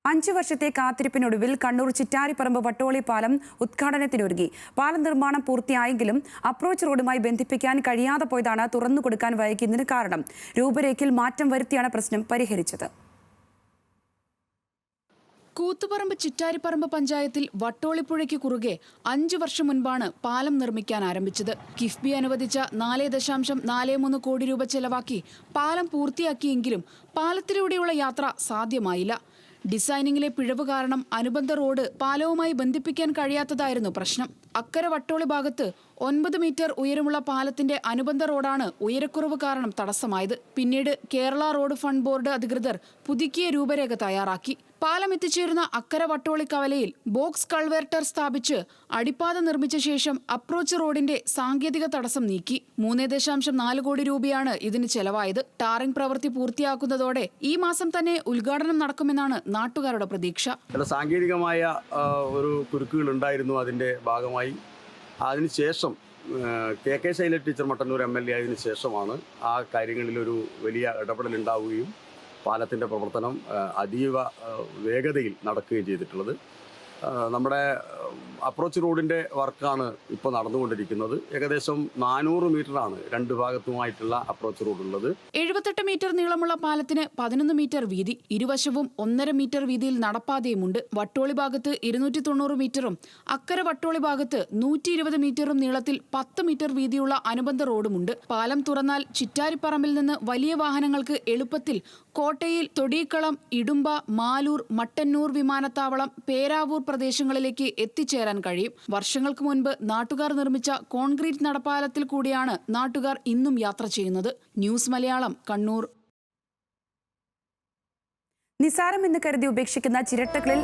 5 വർഷത്തെ കാത്തിരിപ്പിനൊടുവിൽ കണ്ണൂർ ചിറ്റാരിപ്പറമ്പ് വട്ടോളി പാലം ഉദ്ഘാടനത്തിനൊരുങ്ങി. പാലം നിർമ്മാണം പൂർത്തിയായെങ്കിലും അപ്രോച്ച് റോഡുമായി ബന്ധിപ്പിക്കാൻ കഴിയാതെ പോയതാണ് തുറന്നുകൊടുക്കാൻ വൈകിയതിന് കാരണം. രൂപരേഖയിൽ മാറ്റം വരുത്തിയാണ് പ്രശ്നം പരിഹരിച്ചത്. കൂത്തുപറമ്പ് ചിറ്റാരിപ്പറമ്പ് പഞ്ചായത്തിൽ വട്ടോളിപ്പുഴയ്ക്ക് കുറുകെ 5 വർഷം മുൻപാണ് പാലം നിർമ്മിക്കാൻ ആരംഭിച്ചത്. കിഫ്ബി അനുവദിച്ച 4.43 കോടി രൂപ ചെലവാക്കി പാലം പൂർത്തിയാക്കിയെങ്കിലും പാലത്തിലൂടെയുള്ള യാത്ര സാധ്യമായില്ല. ഡിസൈനിങ്ങിലെ പിഴവ് കാരണം അനുബന്ധ റോഡ് പാലവുമായി ബന്ധിപ്പിക്കാൻ കഴിയാത്തതായിരുന്നു പ്രശ്നം. അക്കര വട്ടോളി ഭാഗത്ത് 9 മീറ്റർ ഉയരമുള്ള പാലത്തിന്റെ അനുബന്ധ റോഡാണ് ഉയരക്കുറവ് കാരണം തടസ്സമായത്. പിന്നീട് കേരള റോഡ് ഫണ്ട് ബോർഡ് അധികൃതർ പുതുക്കിയ രൂപരേഖ തയ്യാറാക്കി. പാലം എത്തിച്ചേരുന്ന അക്കര വട്ടോളി കവലയിൽ ബോക്സ് കൾവേർട്ടർ സ്ഥാപിച്ച് അടിപ്പാത നിർമ്മിച്ച ശേഷം അപ്രോച്ച് റോഡിന്റെ സാങ്കേതിക തടസ്സം നീക്കി. 3.4 കോടി രൂപയാണ് ഇതിന് ചെലവായത്. ടാറിംഗ് പ്രവൃത്തി പൂർത്തിയാക്കുന്നതോടെ ഈ മാസം തന്നെ ഉദ്ഘാടനം നടക്കുമെന്നാണ് നാട്ടുകാരുടെ പ്രതീക്ഷ. സാങ്കേതികമായ ഒരു കുരുക്കുകൾ ഉണ്ടായിരുന്നു അതിന്റെ ഭാഗമായി. അതിനുശേഷം K Shaila teacher Mattannur MLA ആയതിനു ശേഷമാണ് ആ കാര്യങ്ങളിലൊരു വലിയ ഇടപെടൽ ഉണ്ടാവുകയും പാലത്തിൻ്റെ പ്രവർത്തനം അതീവ വേഗതയിൽ നടക്കുകയും ചെയ്തിട്ടുള്ളത്. നമ്മുടെ അപ്രോച്ച് റോഡിൻ്റെ വർക്കാണ് ഇപ്പോൾ നടന്നുകൊണ്ടിരിക്കുന്നത്. ഏകദേശം 400 മീറ്ററാണ് രണ്ട് ഭാഗത്തുമായിട്ടുള്ള അപ്രോച്ച് റോഡ് ഉള്ളത്. 78 മീറ്റർ നീളമുള്ള പാലത്തിന് 11 മീറ്റർ വീതി, ഇരുവശവും 1.5 മീറ്റർ വീതിയിൽ നടപ്പാതയുമുണ്ട്. വട്ടോളി ഭാഗത്ത് 290 മീറ്ററും അക്കര വട്ടോളി ഭാഗത്ത് 120 മീറ്ററും നീളത്തിൽ 10 മീറ്റർ വീതിയുള്ള അനുബന്ധ റോഡുമുണ്ട്. പാലം തുറന്നാൽ ചിറ്റാരിപ്പറമ്പിൽ നിന്ന് വലിയ വാഹനങ്ങൾക്ക് എളുപ്പത്തിൽ കോട്ടയിൽ, തൊടീക്കളം, ഇടുമ്പ, മാലൂർ, മട്ടന്നൂർ വിമാനത്താവളം, പേരാവൂർ പ്രദേശങ്ങളിലേക്ക് എത്തിച്ചേരാൻ കഴിയും. വർഷങ്ങൾക്ക് മുൻപ് നാട്ടുകാർ നിർമ്മിച്ച കോൺക്രീറ്റ് നടപ്പാലത്തിൽ കൂടിയാണ് നാട്ടുകാർ ഇന്നും യാത്ര ചെയ്യുന്നത്. ന്യൂസ് മലയാളം, കണ്ണൂർ. നിസാരം എന്ന് കരുതി ഉപേക്ഷിക്കുന്ന ചിരട്ടകളിൽ